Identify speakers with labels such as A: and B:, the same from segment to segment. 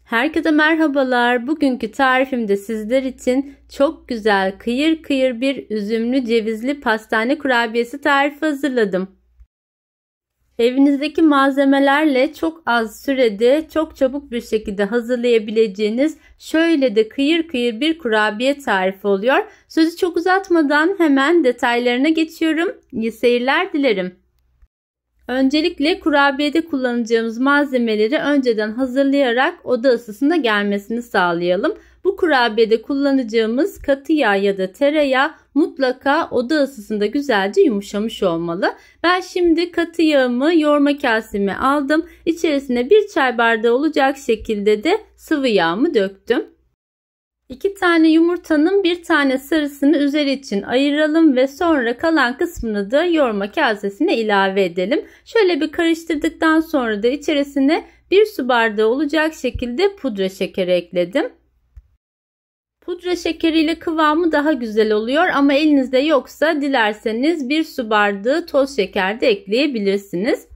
A: Herkese merhabalar. Bugünkü tarifimde sizler için çok güzel kıyır kıyır bir üzümlü cevizli pastane kurabiyesi tarifi hazırladım. Evinizdeki malzemelerle çok az sürede çok çabuk bir şekilde hazırlayabileceğiniz şöyle de kıyır kıyır bir kurabiye tarifi oluyor. Sözü çok uzatmadan hemen detaylarına geçiyorum. İyi seyirler dilerim. Öncelikle kurabiyede kullanacağımız malzemeleri önceden hazırlayarak oda ısısına gelmesini sağlayalım. Bu kurabiyede kullanacağımız katı yağ ya da tereyağı mutlaka oda ısısında güzelce yumuşamış olmalı. Ben şimdi katı yağımı yoğurma kaseme aldım. İçerisine 1 çay bardağı olacak şekilde de sıvı yağımı döktüm. 2 tane yumurtanın 1 tane sarısını üzeri için ayıralım ve sonra kalan kısmını da yoğurma kasesine ilave edelim. Şöyle bir karıştırdıktan sonra da içerisine 1 su bardağı olacak şekilde pudra şekeri ekledim. Pudra şekeriyle kıvamı daha güzel oluyor ama elinizde yoksa dilerseniz 1 su bardağı toz şeker de ekleyebilirsiniz.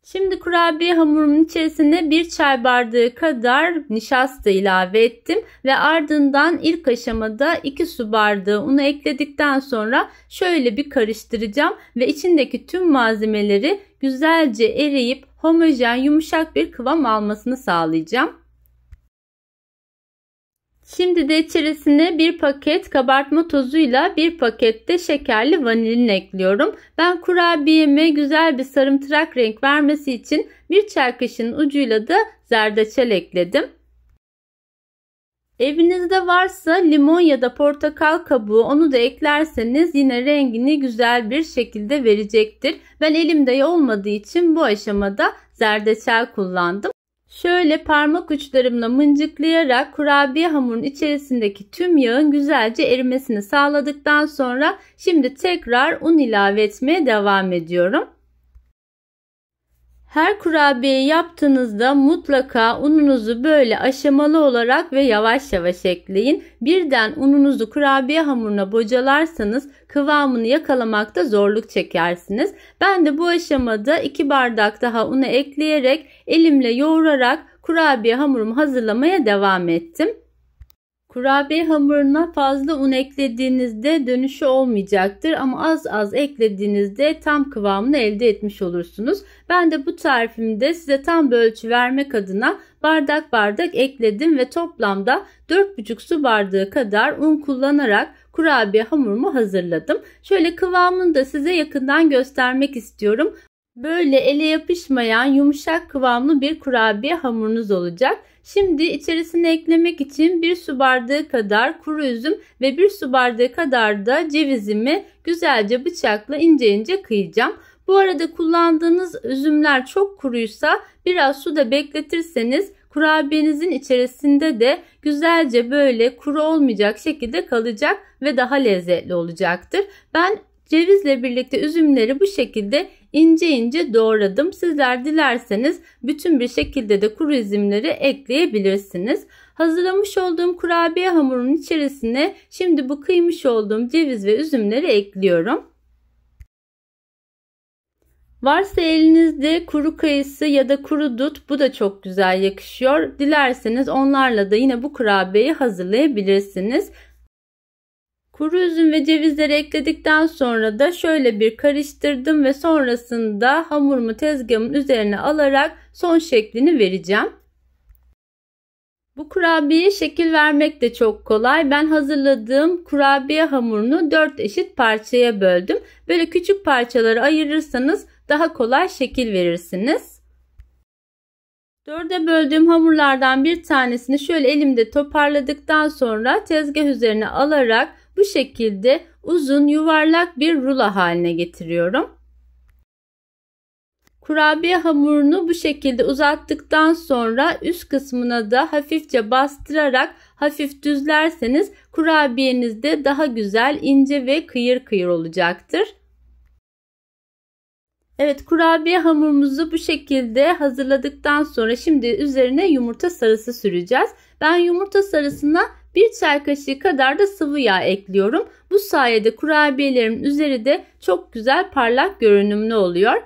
A: Şimdi kurabiye hamurumun içerisine 1 çay bardağı kadar nişasta ilave ettim ve ardından ilk aşamada 2 su bardağı unu ekledikten sonra şöyle bir karıştıracağım ve içindeki tüm malzemeleri güzelce eriyip homojen yumuşak bir kıvam almasını sağlayacağım. Şimdi de içerisine 1 paket kabartma tozuyla 1 paket de şekerli vanilin ekliyorum. Ben kurabiyeme güzel bir sarımtırak renk vermesi için 1 çay kaşığının ucuyla da zerdeçal ekledim. Evinizde varsa limon ya da portakal kabuğu onu da eklerseniz yine rengini güzel bir şekilde verecektir. Ben elimde olmadığı için bu aşamada zerdeçal kullandım. Şöyle parmak uçlarımla mıncıklayarak kurabiye hamurun içerisindeki tüm yağın güzelce erimesini sağladıktan sonra şimdi tekrar un ilave etmeye devam ediyorum. Her kurabiye yaptığınızda mutlaka ununuzu böyle aşamalı olarak ve yavaş yavaş ekleyin. Birden ununuzu kurabiye hamuruna bocalarsanız kıvamını yakalamakta zorluk çekersiniz. Ben de bu aşamada 2 bardak daha unu ekleyerek elimle yoğurarak kurabiye hamurumu hazırlamaya devam ettim. Kurabiye hamuruna fazla un eklediğinizde dönüşü olmayacaktır ama az az eklediğinizde tam kıvamını elde etmiş olursunuz. Ben de bu tarifimde size tam bir ölçü vermek adına bardak bardak ekledim ve toplamda 4,5 su bardağı kadar un kullanarak kurabiye hamurumu hazırladım. Şöyle kıvamını da size yakından göstermek istiyorum. Böyle ele yapışmayan yumuşak kıvamlı bir kurabiye hamurunuz olacak. Şimdi içerisine eklemek için 1 su bardağı kadar kuru üzüm ve 1 su bardağı kadar da cevizimi güzelce bıçakla ince ince kıyacağım. Bu arada kullandığınız üzümler çok kuruysa biraz suda bekletirseniz kurabiyenizin içerisinde de güzelce böyle kuru olmayacak şekilde kalacak ve daha lezzetli olacaktır. Ben cevizle birlikte üzümleri bu şekilde ince ince doğradım. Sizler dilerseniz bütün bir şekilde de kuru üzümleri ekleyebilirsiniz. Hazırlamış olduğum kurabiye hamurunun içerisine şimdi bu kıymış olduğum ceviz ve üzümleri ekliyorum. Varsa elinizde kuru kayısı ya da kuru dut, bu da çok güzel yakışıyor. Dilerseniz onlarla da yine bu kurabiyeyi hazırlayabilirsiniz. Kuru üzüm ve cevizleri ekledikten sonra da şöyle bir karıştırdım ve sonrasında hamurumu tezgahımın üzerine alarak son şeklini vereceğim. Bu kurabiyeye şekil vermek de çok kolay. Ben hazırladığım kurabiye hamurunu 4 eşit parçaya böldüm. Böyle küçük parçalara ayırırsanız daha kolay şekil verirsiniz. 4'e böldüğüm hamurlardan bir tanesini şöyle elimde toparladıktan sonra tezgah üzerine alarak bu şekilde uzun yuvarlak bir rulo haline getiriyorum. Kurabiye hamurunu bu şekilde uzattıktan sonra üst kısmına da hafifçe bastırarak hafif düzlerseniz kurabiyeniz de daha güzel, ince ve kıyır kıyır olacaktır. Evet, kurabiye hamurumuzu bu şekilde hazırladıktan sonra şimdi üzerine yumurta sarısı süreceğiz. Ben yumurta sarısına 1 çay kaşığı kadar da sıvı yağ ekliyorum. Bu sayede kurabiyelerimin üzeri de çok güzel parlak görünümlü oluyor.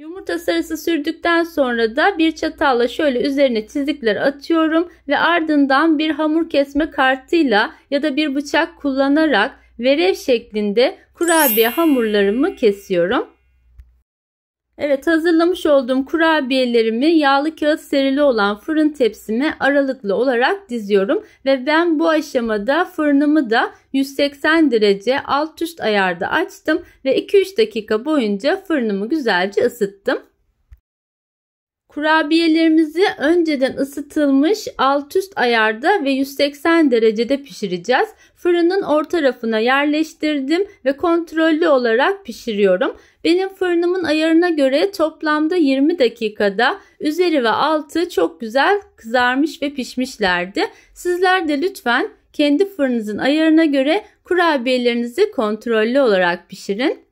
A: Yumurta sarısı sürdükten sonra da bir çatalla şöyle üzerine çizikler atıyorum ve ardından bir hamur kesme kartıyla ya da bir bıçak kullanarak verev şeklinde kurabiye hamurlarımı kesiyorum. Evet, hazırlamış olduğum kurabiyelerimi yağlı kağıt serili olan fırın tepsime aralıklı olarak diziyorum ve ben bu aşamada fırınımı da 180 derece alt üst ayarda açtım ve 2-3 dakika boyunca fırınımı güzelce ısıttım. Kurabiyelerimizi önceden ısıtılmış alt üst ayarda ve 180 derecede pişireceğiz. Fırının orta rafına yerleştirdim ve kontrollü olarak pişiriyorum. Benim fırınımın ayarına göre toplamda 20 dakikada üzeri ve altı çok güzel kızarmış ve pişmişlerdi. Sizler de lütfen kendi fırınınızın ayarına göre kurabiyelerinizi kontrollü olarak pişirin.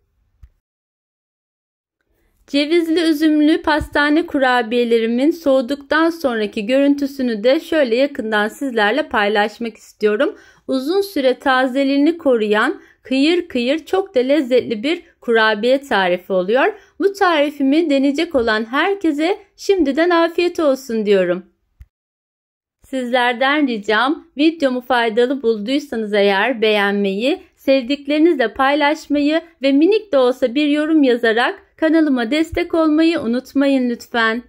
A: Cevizli üzümlü pastane kurabiyelerimin soğuduktan sonraki görüntüsünü de şöyle yakından sizlerle paylaşmak istiyorum. Uzun süre tazeliğini koruyan kıyır kıyır çok da lezzetli bir kurabiye tarifi oluyor. Bu tarifimi deneyecek olan herkese şimdiden afiyet olsun diyorum. Sizlerden ricam videomu faydalı bulduysanız eğer beğenmeyi, sevdiklerinizle paylaşmayı ve minik de olsa bir yorum yazarak kanalıma destek olmayı unutmayın lütfen.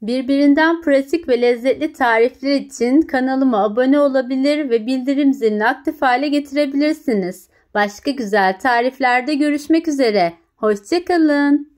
A: Birbirinden pratik ve lezzetli tarifler için kanalıma abone olabilir ve bildirim zilini aktif hale getirebilirsiniz. Başka güzel tariflerde görüşmek üzere. Hoşça kalın.